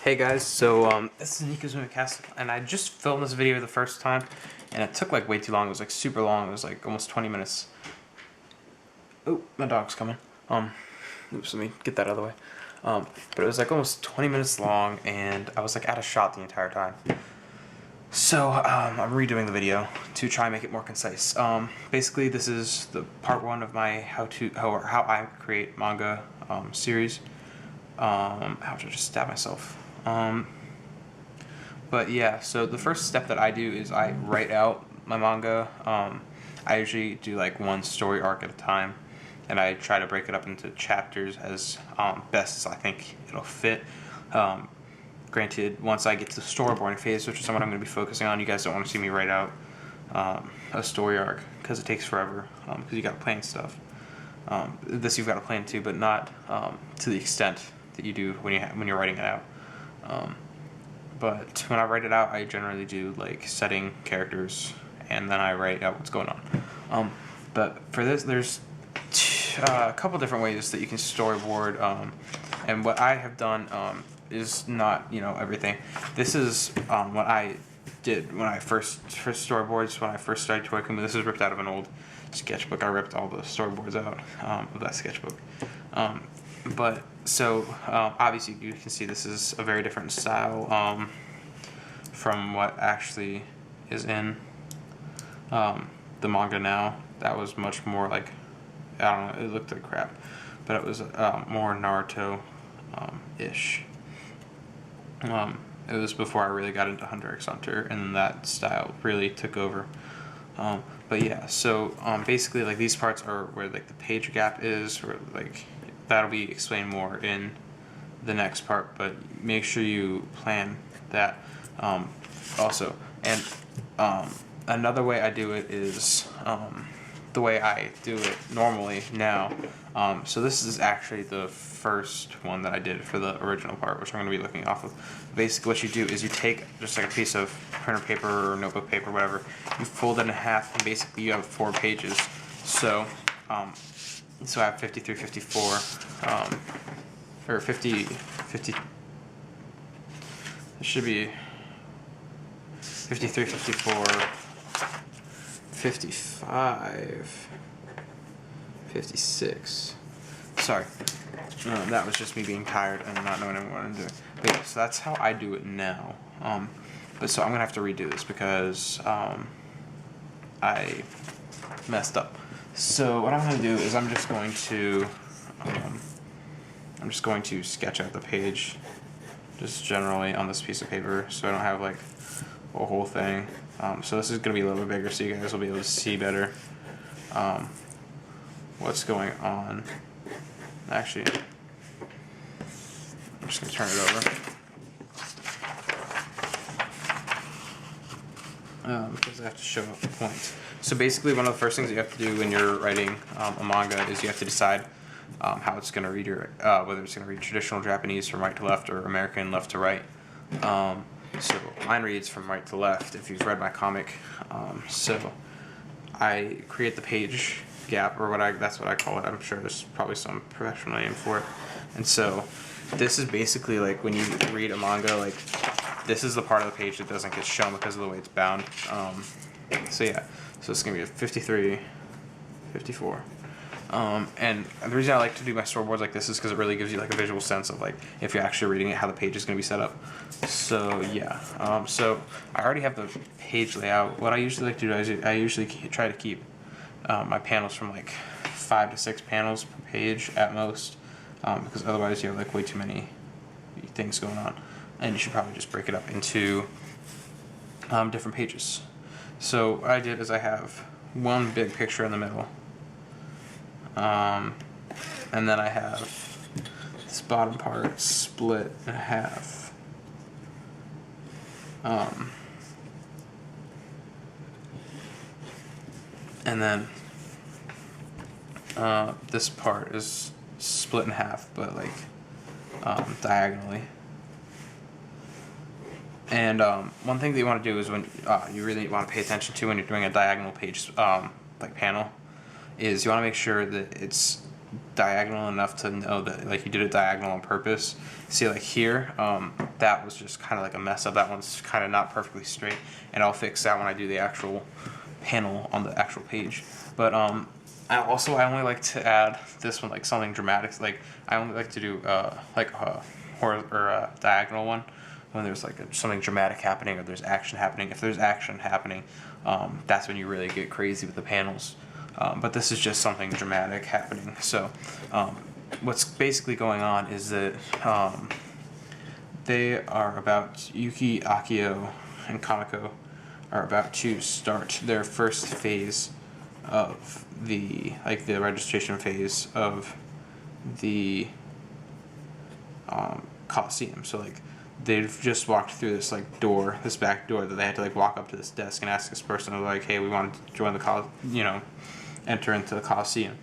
Hey guys, so this is Nico'sMovingCastle, and I just filmed this video the first time, and it took like way too long. It was like super long. It was like almost 20 minutes. Oh, my dog's coming. Oops, let me get that out of the way. But it was like almost 20 minutes long, and I was like out of shot the entire time. So I'm redoing the video to try and make it more concise. Basically, this is the part one of my how I create manga series. How to just stab myself. But yeah, so the first step that I do is I write out my manga. I usually do like one story arc at a time, and I try to break it up into chapters as best as I think it'll fit. Granted, once I get to the storyboarding phase, which is what I'm going to be focusing on, you guys don't want to see me write out a story arc because it takes forever because you got to plan stuff. This you've got to plan too, but not to the extent that you do when you're writing it out. But when I write it out, I generally do like setting characters, and then I write out what's going on. But for this, there's a couple different ways that you can storyboard, and what I have done is not everything. This is what I did when I first storyboards when I first started working. This is ripped out of an old sketchbook. I ripped all the storyboards out of that sketchbook. But so obviously you can see this is a very different style from what actually is in the manga now. That was much more like, I don't know, it looked like crap, but it was more Naruto ish. It was before I really got into Hunter x Hunter, and that style really took over. But yeah, so basically like these parts are where like the page gap is, or like that'll be explained more in the next part, but make sure you plan that also. And another way I do it is the way I do it normally now. So this is actually the first one that I did for the original part, which I'm going to be looking off of. Basically what you do is you take just like a piece of printer paper or notebook paper, whatever, you fold it in half, and basically you have 4 pages. So so I have 53, 54, or 50, it should be 53, 54, 55, 56. Sorry, that was just me being tired and not knowing what I'm doing. But yeah, so that's how I do it now. But so I'm gonna have to redo this because I messed up. So what I'm going to do is I'm just going to sketch out the page just generally on this piece of paper, so I don't have like a whole thing. So this is going to be a little bit bigger, so you guys will be able to see better what's going on. Actually, I'm just going to turn it over because I have to show up the points. So basically, one of the first things you have to do when you're writing a manga is you have to decide how it's going to read whether it's going to read traditional Japanese from right to left or American left to right. So mine reads from right to left if you've read my comic. So I create the page gap, or that's what I call it. I'm sure there's probably some professional name for it. And so this is basically like when you read a manga, like this is the part of the page that doesn't get shown because of the way it's bound. So yeah. So it's going to be a 53, 54. And the reason I like to do my storyboards like this is because it really gives you like a visual sense of like if you're actually reading it, how the page is going to be set up. So yeah. So I already have the page layout. What I usually like to do is I usually try to keep my panels from like 5 to 6 panels per page at most, because otherwise you have like way too many things going on. And you should probably just break it up into different pages. So what I did is I have one big picture in the middle, and then I have this bottom part split in half. And then this part is split in half, but like diagonally. And one thing that you want to do is when you really want to pay attention to when you're doing a diagonal page like panel is you want to make sure that diagonal enough to know that like you did it diagonal on purpose. See, like here, that was just kind of like a mess up. That one's kind of not perfectly straight, and I'll fix that when I do the actual panel on the actual page. But I only like to add this one like something dramatic. Like I only like to do like a diagonal one when there's like something dramatic happening or there's action happening. If there's action happening, that's when you really get crazy with the panels. But this is just something dramatic happening. So what's basically going on is that they are about Yuki, Akio, and Kaneko are about to start their first phase of the registration phase of the Coliseum. So like they've just walked through this like door, this back door that they had to like walk up to this desk and ask this person like, hey, we want to join the enter into the Coliseum.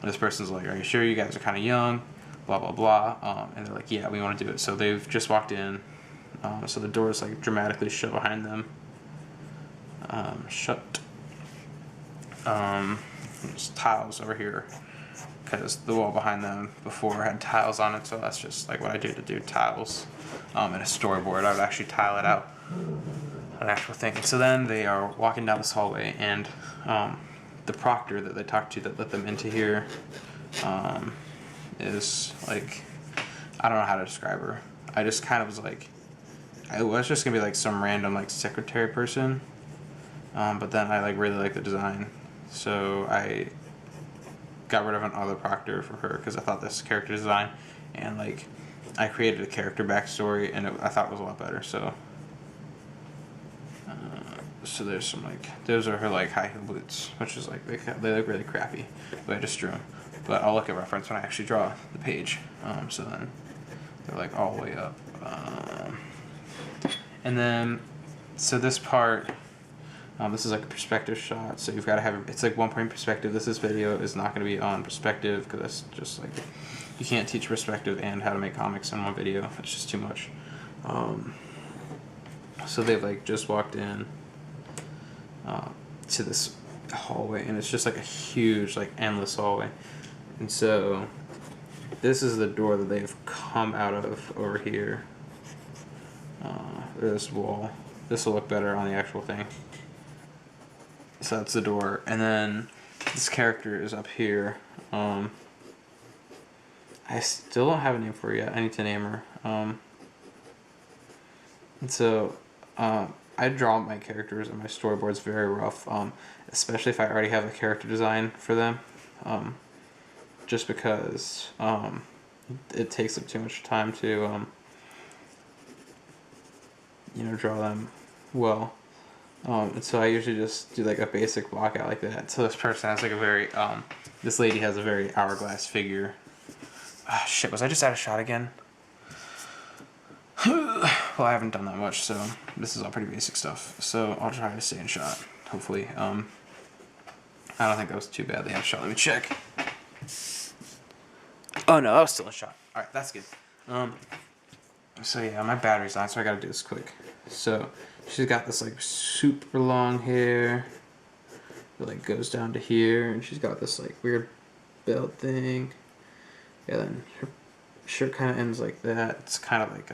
And this person's like, are you sure? You guys are kind of young, blah blah blah. And they're like, yeah, we want to do it. So they've just walked in. So the door is like dramatically shut behind them. Shut. There's tiles over here because the wall behind them before had tiles on it, so that's just like what I do to do tiles. In a storyboard, I would actually tile it out, an actual thing. So then they are walking down this hallway, and the proctor that they talked to that let them into here is like, I don't know how to describe her. I just kind of was like, I was just gonna be like some random like secretary person, but then I like really like the design, so I got rid of another proctor for her because I thought this character design and like I created a character backstory and I thought it was a lot better. So so there's some like, those are her like high heel boots, which is like they look really crappy, but I just drew them. But I'll look at reference when I actually draw the page. So then they're like all the way up. And then so this part, this is like a perspective shot, so you've got to have, it's like 1 point perspective. This video is not going to be on perspective because that's just like, you can't teach perspective and how to make comics in one video. It's just too much. So they've like just walked in to this hallway, and it's just like a huge, like endless hallway. And so this is the door that they've come out of over here. This wall. This will look better on the actual thing. So that's the door, and then this character is up here. I still don't have a name for her yet. I need to name her. And so I draw my characters and my storyboards very rough, especially if I already have a character design for them, just because it takes up too much time to draw them well. And so I usually just do like a basic block out like that. So this person has like a very, this lady has a very hourglass figure. Ah, shit, was I just out of shot again? Well, I haven't done that much, so this is all pretty basic stuff. So I'll try to stay in shot, hopefully. I don't think that was too badly out of shot. Let me check. Oh no, that was still in shot. Alright, that's good. So yeah, my battery's on, so I gotta do this quick. So she's got this like super long hair that like goes down to here, and she's got this like weird belt thing. Yeah, then her shirt kind of ends like that. It's kind of like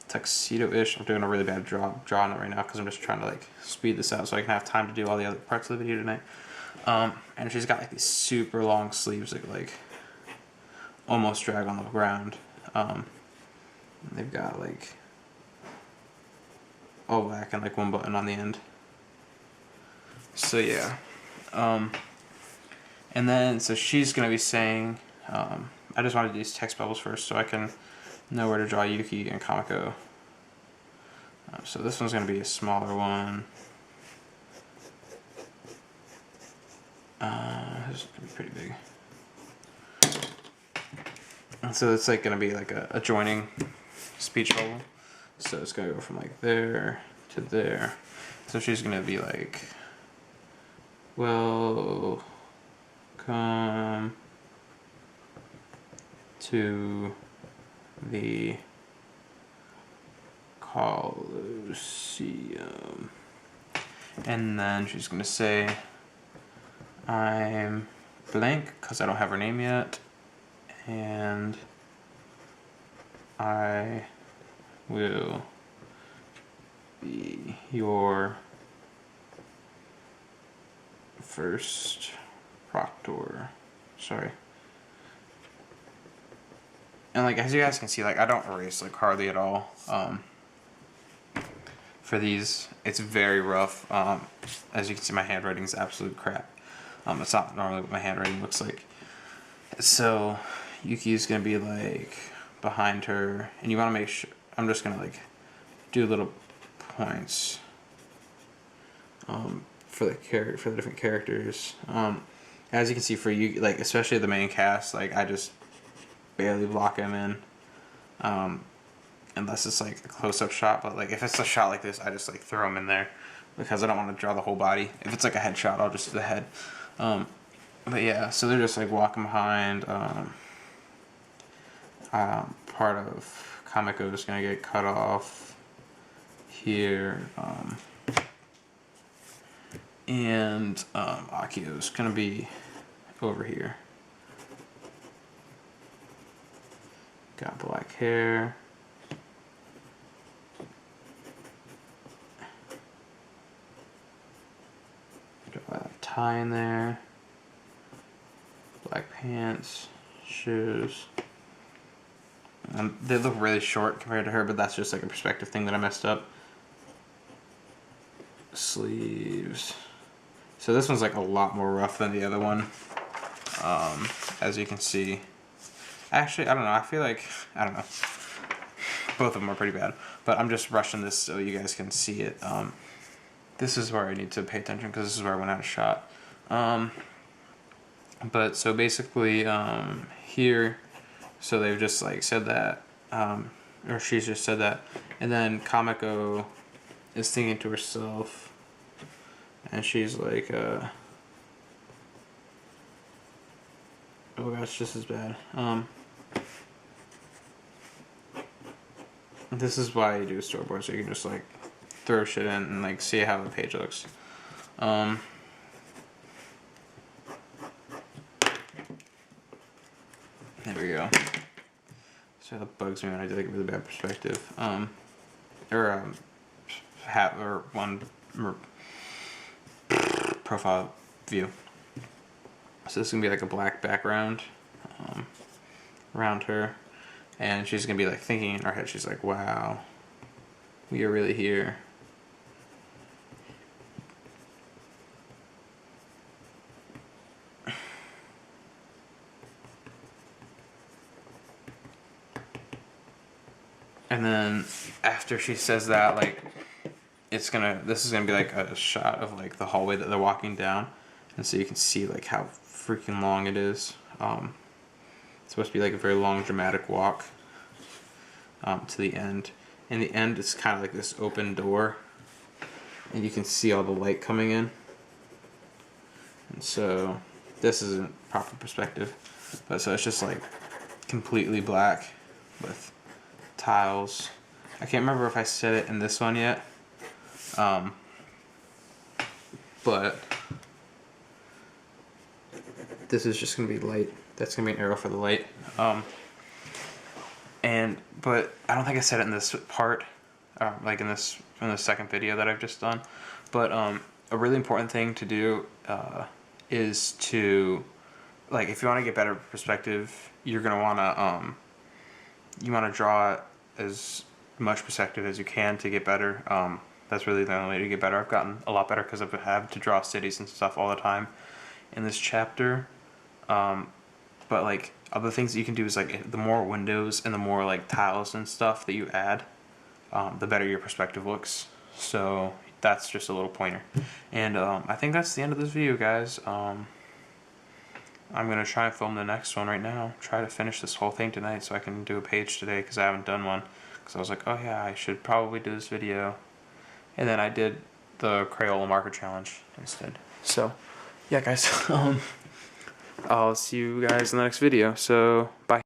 tuxedo-ish. I'm doing a really bad drawing it right now because I'm just trying to like speed this out so I can have time to do all the other parts of the video tonight. And she's got like these super long sleeves that like almost drag on the ground. They've got like all black and like one button on the end. So yeah. And then so she's gonna be saying, I just want to do these text bubbles first so I can know where to draw Yuki and Kaneko. So this one's gonna be a smaller one. This is gonna be pretty big. And so it's like gonna be like a joining speech bubble. So it's gonna go from like there to there. So she's gonna be like, welcome to the Coliseum. And then she's gonna say, I'm blank because I don't have her name yet. and I will be your first proctor. Sorry. And like, as you guys can see, like, I don't erase like hardly at all. For these, it's very rough. As you can see, my handwriting is absolute crap. It's not normally what my handwriting looks like. So Yuki's gonna be like behind her, and you want to make sure. I'm just gonna like do little points for the different characters. As you can see, for you, like especially the main cast, like I just barely block him in, unless it's like a close-up shot. But like if it's a shot like this, I just like throw him in there because I don't want to draw the whole body. If it's like a headshot, I'll just do the head. But yeah, so they're just like walking behind. Part of Kamiko is gonna get cut off here, and Akio's gonna be over here. Got black hair. Got a tie in there. Black pants, shoes. They look really short compared to her, but that's just like a perspective thing that I messed up. Sleeves. So this one's like a lot more rough than the other one. As you can see. Actually, I don't know. I feel like, I don't know. Both of them are pretty bad. But I'm just rushing this so you guys can see it. This is where I need to pay attention because this is where I went out of shot. But so basically here, so they've just like said that, or she's just said that, and then Kamiko is thinking to herself, and she's like, oh gosh, this is bad. This is why you do a storyboard, so you can just like throw shit in and like see how the page looks. There we go. So that bugs me when I do like a really bad perspective. Or one profile view. So this is gonna be like a black background around her, and she's gonna be like thinking in her head. She's like, "Wow, we are really here." And then after she says that, like, this is gonna be like a shot of like the hallway that they're walking down, and so you can see like how freaking long it is. It's supposed to be like a very long dramatic walk to the end. In the end, it's kind of like this open door, and you can see all the light coming in. And so this isn't proper perspective, but so it's just like completely black with tiles. I can't remember if I said it in this one yet, but this is just gonna be light. That's gonna be an arrow for the light. But I don't think I said it in this part, like in the second video that I've just done. But a really important thing to do is to, like, if you want to get better perspective, you're gonna wanna draw as much perspective as you can to get better. That's really the only way to get better. I've gotten a lot better because I've had to draw cities and stuff all the time in this chapter. But like other things that you can do is like the more windows and the more like tiles and stuff that you add, the better your perspective looks. So that's just a little pointer. And I think that's the end of this video, guys. I'm gonna try and film the next one right now. Try to finish this whole thing tonight so I can do a page today because I haven't done one. Because I was like, oh yeah, I should probably do this video. And then I did the Crayola marker challenge instead. So yeah, guys. I'll see you guys in the next video. So bye.